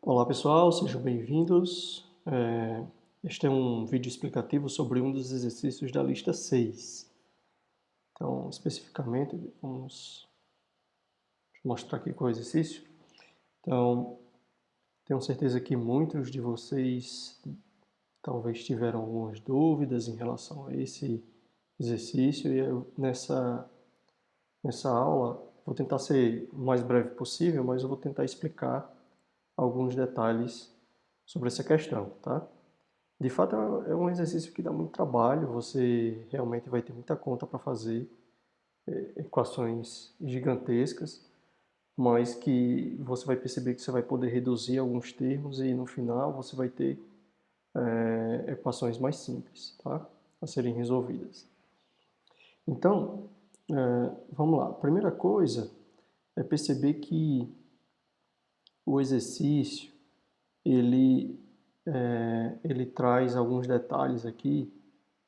Olá pessoal, sejam bem-vindos. Este é um vídeo explicativo sobre um dos exercícios da lista 6. Então, especificamente, vamos mostrar aqui qual é o exercício. Então, tenho certeza que muitos de vocês talvez tiveram algumas dúvidas em relação a esse exercício e nessa aula vou tentar ser o mais breve possível, mas eu vou tentar explicar alguns detalhes sobre essa questão, tá? De fato, é um exercício que dá muito trabalho, você realmente vai ter muita conta para fazer, equações gigantescas, mas que você vai perceber que você vai poder reduzir alguns termos e no final você vai ter equações mais simples, tá? A serem resolvidas. Então, vamos lá. A primeira coisa é perceber que o exercício ele, ele traz alguns detalhes aqui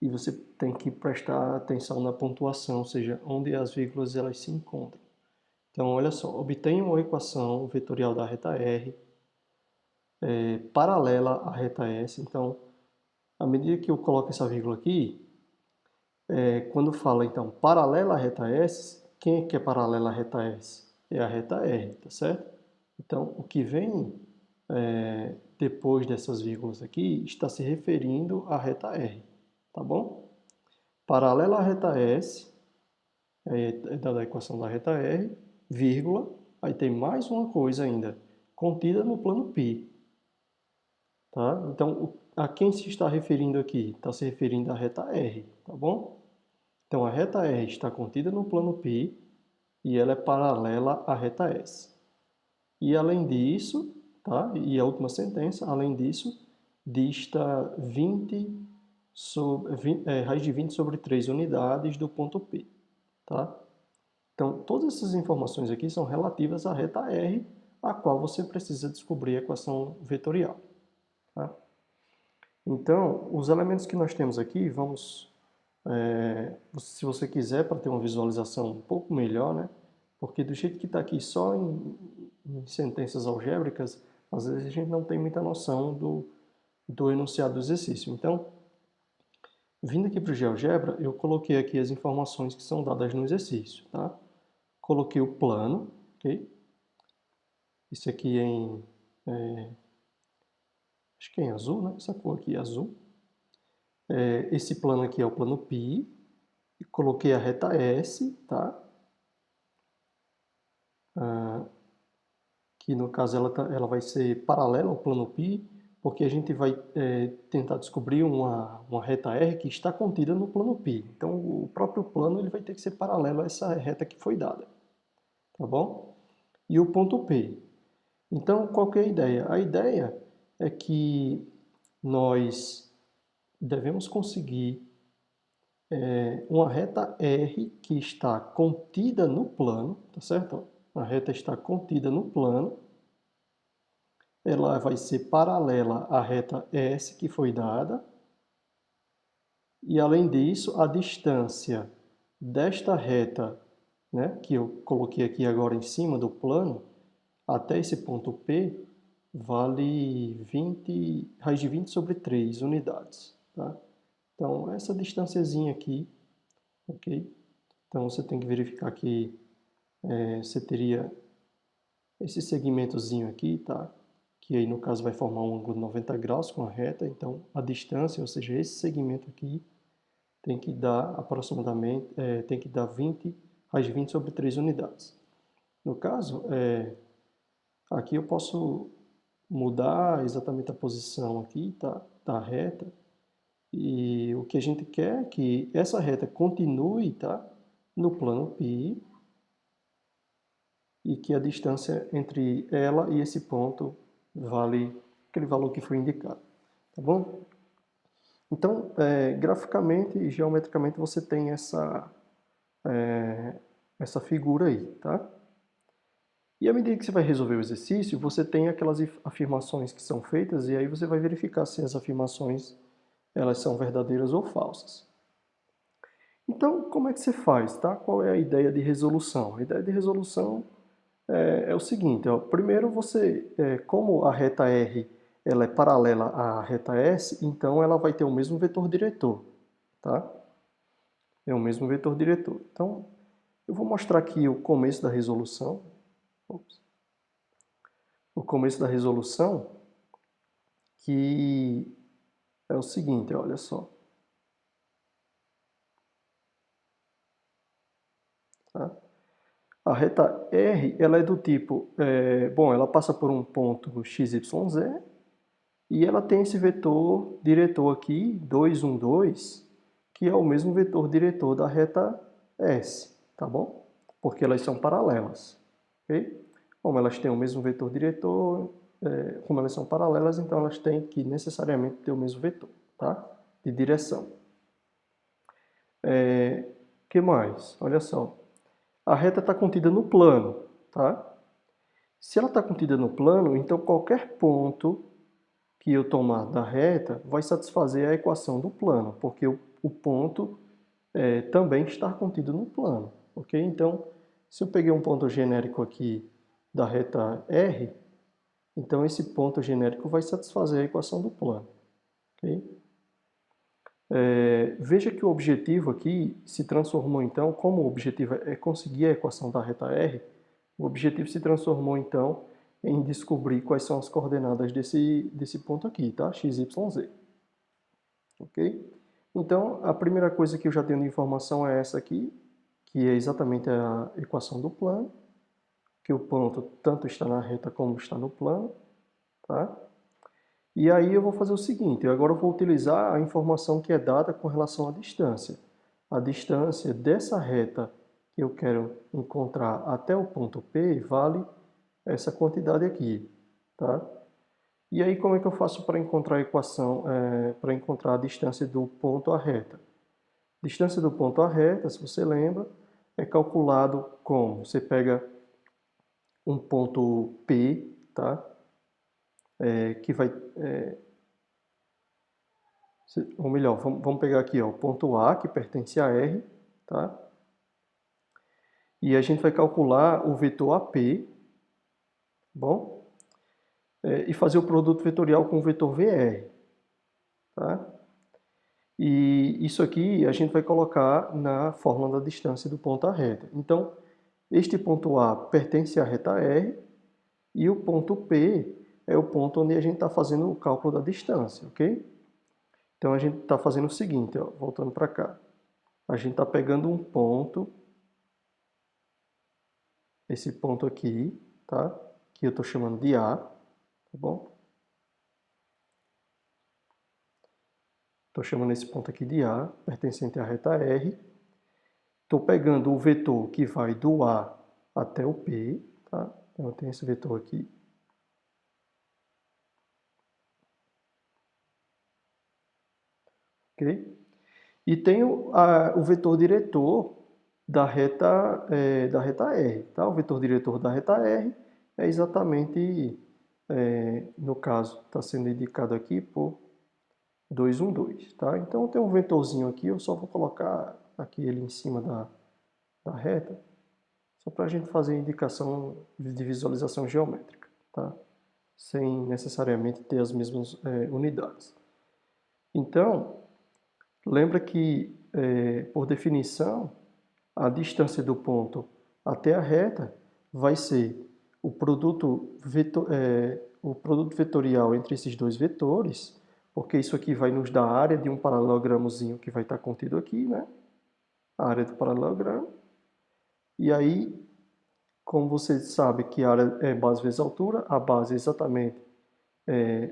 e você tem que prestar atenção na pontuação, ou seja, onde as vírgulas elas se encontram. Então, olha só, obtenha uma equação vetorial da reta R paralela à reta S. Então, à medida que eu coloco essa vírgula aqui, quando fala então paralela à reta S, quem é que é paralela à reta S? É a reta R, tá certo? Então, o que vem depois dessas vírgulas aqui está se referindo à reta R, tá bom? Paralela à reta S, é da equação da reta R, vírgula, aí tem mais uma coisa ainda, contida no plano π. Tá? Então, a quem se está referindo aqui? Está se referindo à reta R, tá bom? Então, a reta R está contida no plano π e ela é paralela à reta S. E além disso, tá? E a última sentença, além disso, dista 20 sobre, raiz de 20 sobre 3 unidades do ponto P. Tá? Então, todas essas informações aqui são relativas à reta R, a qual você precisa descobrir a equação vetorial. Tá? Então, os elementos que nós temos aqui, se você quiser, para ter uma visualização um pouco melhor, né? Porque do jeito que está aqui só em sentenças algébricas, às vezes a gente não tem muita noção do enunciado do exercício. Então, vindo aqui para o GeoGebra, eu coloquei aqui as informações que são dadas no exercício, tá? Coloquei o plano, ok? Esse aqui acho que é em azul, né? Essa cor aqui é azul. Esse plano aqui é o plano π. Coloquei a reta S, tá? Que no caso ela vai ser paralela ao plano π, porque a gente vai tentar descobrir uma reta R que está contida no plano π. Então, o próprio plano ele vai ter que ser paralelo a essa reta que foi dada, tá bom? E o ponto P. Então, qual que é a ideia? A ideia é que nós devemos conseguir uma reta R que está contida no plano, tá certo? A reta está contida no plano, ela vai ser paralela à reta S que foi dada, e além disso, a distância desta reta, né, que eu coloquei aqui agora em cima do plano, até esse ponto P, vale 20, raiz de 20 sobre 3 unidades. Tá? Então, essa distânciazinha aqui, ok? Então, você tem que verificar que você teria esse segmentozinho aqui, tá? Que aí no caso vai formar um ângulo de 90 graus com a reta, então a distância, ou seja, esse segmento aqui, tem que dar aproximadamente, tem que dar 20, raiz de 20 sobre 3 unidades. No caso, aqui eu posso mudar exatamente a posição aqui, tá? Da reta, e o que a gente quer é que essa reta continue, tá? No plano π, e que a distância entre ela e esse ponto vale aquele valor que foi indicado, tá bom? Então, graficamente e geometricamente você tem essa figura aí, tá? E à medida que você vai resolver o exercício, você tem aquelas afirmações que são feitas e aí você vai verificar se as afirmações elas são verdadeiras ou falsas. Então, como é que você faz, tá? Qual é a ideia de resolução? A ideia de resolução é o seguinte, ó, primeiro como a reta R ela é paralela à reta S, então ela vai ter o mesmo vetor diretor, tá? É o mesmo vetor diretor. Então, eu vou mostrar aqui o começo da resolução. Ops. O começo da resolução, que é o seguinte, olha só. Tá? A reta R, ela é do tipo, bom, ela passa por um ponto XYZ e ela tem esse vetor diretor aqui, 2, 1, 2, que é o mesmo vetor diretor da reta S, tá bom? Porque elas são paralelas, ok? Como elas têm o mesmo vetor diretor, como elas são paralelas, então elas têm que necessariamente ter o mesmo vetor, tá? De direção. Que mais? Olha só. A reta está contida no plano, tá? Se ela está contida no plano, então qualquer ponto que eu tomar da reta vai satisfazer a equação do plano, porque o ponto também está contido no plano, ok? Então, se eu peguei um ponto genérico aqui da reta R, então esse ponto genérico vai satisfazer a equação do plano, ok? Veja que o objetivo aqui se transformou então, como o objetivo é conseguir a equação da reta R, o objetivo se transformou então em descobrir quais são as coordenadas desse ponto aqui, tá? X, Y, Z. Ok? Então, a primeira coisa que eu já tenho de informação é essa aqui, que é exatamente a equação do plano, que o ponto tanto está na reta como está no plano, tá? E aí eu vou fazer o seguinte, agora eu vou utilizar a informação que é dada com relação à distância. A distância dessa reta que eu quero encontrar até o ponto P vale essa quantidade aqui, tá? E aí como é que eu faço para encontrar a equação, para encontrar a distância do ponto à reta? Distância do ponto à reta, se você lembra, é calculado como? Você pega um ponto P, tá? Que vai, ou melhor, vamos pegar aqui, ó, o ponto A, que pertence a R, tá? E a gente vai calcular o vetor AP, bom? E fazer o produto vetorial com o vetor VR, tá? E isso aqui a gente vai colocar na fórmula da distância do ponto à reta. Então, este ponto A pertence à reta R e o ponto P é o ponto onde a gente está fazendo o cálculo da distância, ok? Então, a gente está fazendo o seguinte, ó, voltando para cá. A gente está pegando um ponto, esse ponto aqui, tá? Que eu estou chamando de A, tá bom? Estou chamando esse ponto aqui de A, pertencente à reta R. Estou pegando o vetor que vai do A até o P, tá? Então, eu tenho esse vetor aqui. Ok? E tenho o vetor diretor da reta R, tá? O vetor diretor da reta R é exatamente, no caso, está sendo indicado aqui por 2, 1, 2, tá? Então, tem um vetorzinho aqui, eu só vou colocar aqui ele em cima da reta, só para a gente fazer a indicação de visualização geométrica, tá? Sem necessariamente ter as mesmas unidades. Então, lembra que, por definição, a distância do ponto até a reta vai ser o produto vetorial entre esses dois vetores, porque isso aqui vai nos dar a área de um paralelogramozinho que vai estar contido aqui, né? A área do paralelogramo. E aí, como você sabe que a área é base vezes altura, a base é exatamente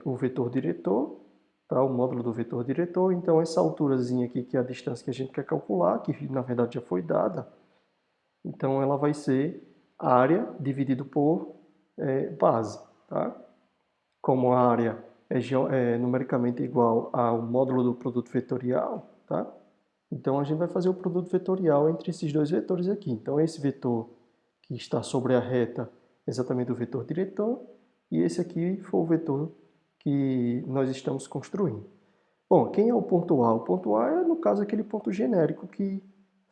o vetor diretor, tá? O módulo do vetor diretor. Então, essa alturazinha aqui, que é a distância que a gente quer calcular, que na verdade já foi dada, então ela vai ser área dividido por base, tá? Como a área é numericamente igual ao módulo do produto vetorial, tá? Então a gente vai fazer o produto vetorial entre esses dois vetores aqui. Então esse vetor que está sobre a reta é exatamente o vetor diretor e esse aqui foi o vetor que nós estamos construindo. Bom, quem é o ponto A? O ponto A é, no caso, aquele ponto genérico que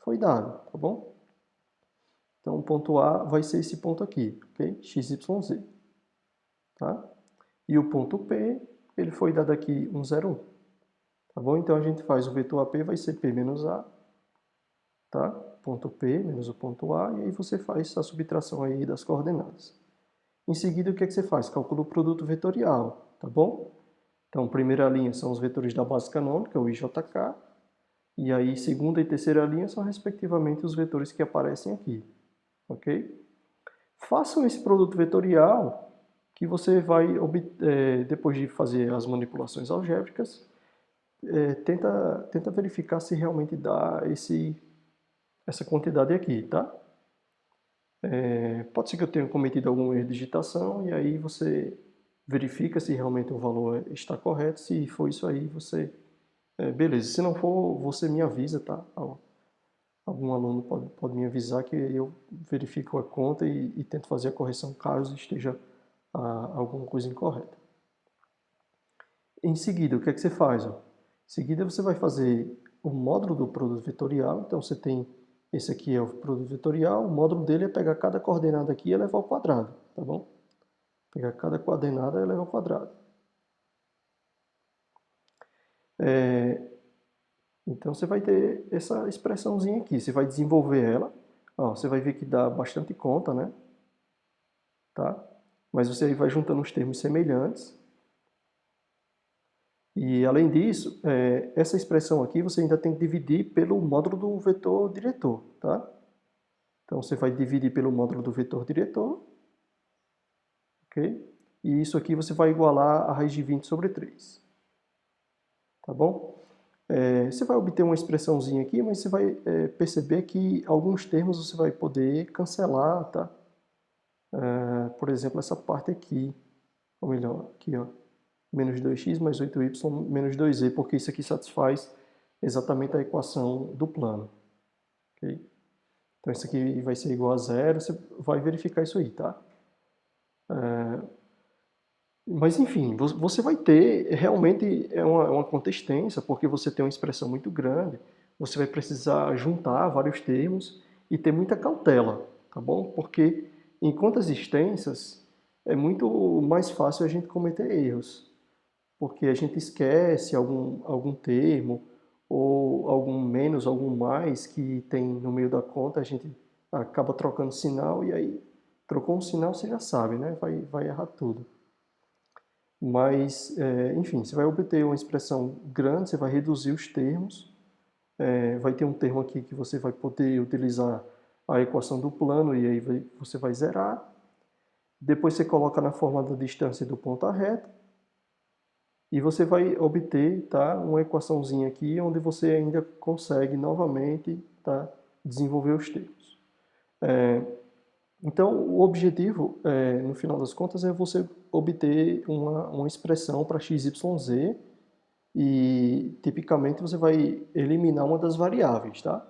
foi dado, tá bom? Então, o ponto A vai ser esse ponto aqui, ok? x, y, z. Tá? E o ponto P, ele foi dado aqui 1, 0, 1. Tá bom? Então, a gente faz o vetor AP, vai ser P menos A, tá? Ponto P menos o ponto A, e aí você faz a subtração aí das coordenadas. Em seguida, o que é que você faz? Calcula o produto vetorial, tá bom? Então, primeira linha são os vetores da base canônica, o IJK, e aí segunda e terceira linha são, respectivamente, os vetores que aparecem aqui, ok? Façam esse produto vetorial, que você vai, depois de fazer as manipulações algébricas, tenta verificar se realmente dá essa quantidade aqui, tá? Pode ser que eu tenha cometido algum erro de digitação, e aí você verifica se realmente o valor está correto. Se for isso aí, você... beleza, se não for, você me avisa, tá? Algum aluno pode me avisar que eu verifico a conta e tento fazer a correção caso esteja alguma coisa incorreta. Em seguida, o que é que você faz? Ó? Em seguida, você vai fazer o módulo do produto vetorial. Então, você tem esse aqui é o produto vetorial. O módulo dele é pegar cada coordenada aqui e elevar ao quadrado, tá bom? Pegar cada coordenada e elevar ao quadrado. Então, você vai ter essa expressãozinha aqui. Você vai desenvolver ela. Ó, você vai ver que dá bastante conta, né? Tá? Mas você vai juntando os termos semelhantes. E, além disso, essa expressão aqui você ainda tem que dividir pelo módulo do vetor diretor, tá? Então, você vai dividir pelo módulo do vetor diretor, ok? E isso aqui você vai igualar a raiz de 20 sobre 3, tá bom? Você vai obter uma expressãozinha aqui, mas você vai perceber que alguns termos você vai poder cancelar, tá? Por exemplo, essa parte aqui, ou melhor, aqui, ó, menos 2x mais 8y menos 2z, porque isso aqui satisfaz exatamente a equação do plano, ok? Então, isso aqui vai ser igual a zero, você vai verificar isso aí, tá? Mas, enfim, você vai ter, realmente é uma conta extensa, porque você tem uma expressão muito grande, você vai precisar juntar vários termos e ter muita cautela, tá bom? Porque em contas extensas é muito mais fácil a gente cometer erros, porque a gente esquece algum termo, ou algum menos, algum mais que tem no meio da conta, a gente acaba trocando sinal, e aí trocou um sinal, você já sabe, né? Vai errar tudo. Mas, enfim, você vai obter uma expressão grande, você vai reduzir os termos, vai ter um termo aqui que você vai poder utilizar a equação do plano, e aí você vai zerar. Depois você coloca na forma da distância do ponto à reta, e você vai obter, tá, uma equaçãozinha aqui, onde você ainda consegue novamente, tá, desenvolver os termos. Então, o objetivo, no final das contas, é você obter uma expressão para x, y, z, e tipicamente você vai eliminar uma das variáveis, tá?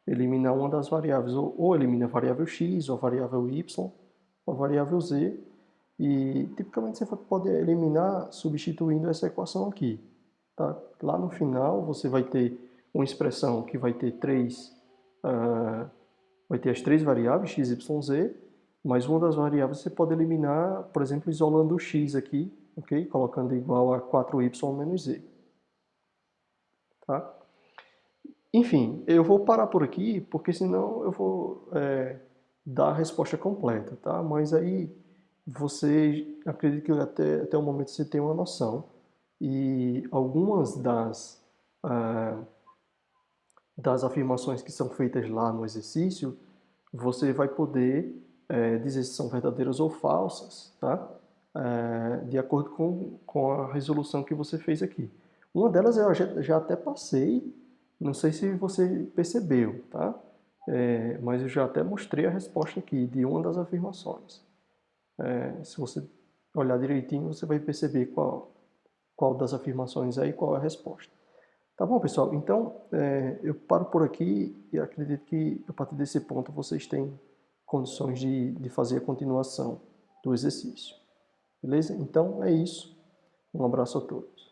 Eliminar uma das variáveis, ou elimina a variável x, ou a variável y, ou a variável z, e tipicamente você pode eliminar substituindo essa equação aqui, tá? Lá no final você vai ter uma expressão que vai ter vai ter as três variáveis, x, y, z, mas uma das variáveis você pode eliminar, por exemplo, isolando o x aqui, ok? Colocando igual a 4y menos z. Tá? Enfim, eu vou parar por aqui, porque senão eu vou dar a resposta completa, tá? Mas aí você, acredito que até o momento você tem uma noção, e algumas das afirmações que são feitas lá no exercício, você vai poder dizer se são verdadeiras ou falsas, tá? De acordo com a resolução que você fez aqui. Uma delas eu já até passei, não sei se você percebeu, tá? Mas eu já até mostrei a resposta aqui de uma das afirmações. Se você olhar direitinho, você vai perceber qual das afirmações é e qual é a resposta. Tá bom, pessoal? Então, eu paro por aqui e acredito que, a partir desse ponto, vocês têm condições de fazer a continuação do exercício. Beleza? Então, é isso. Um abraço a todos.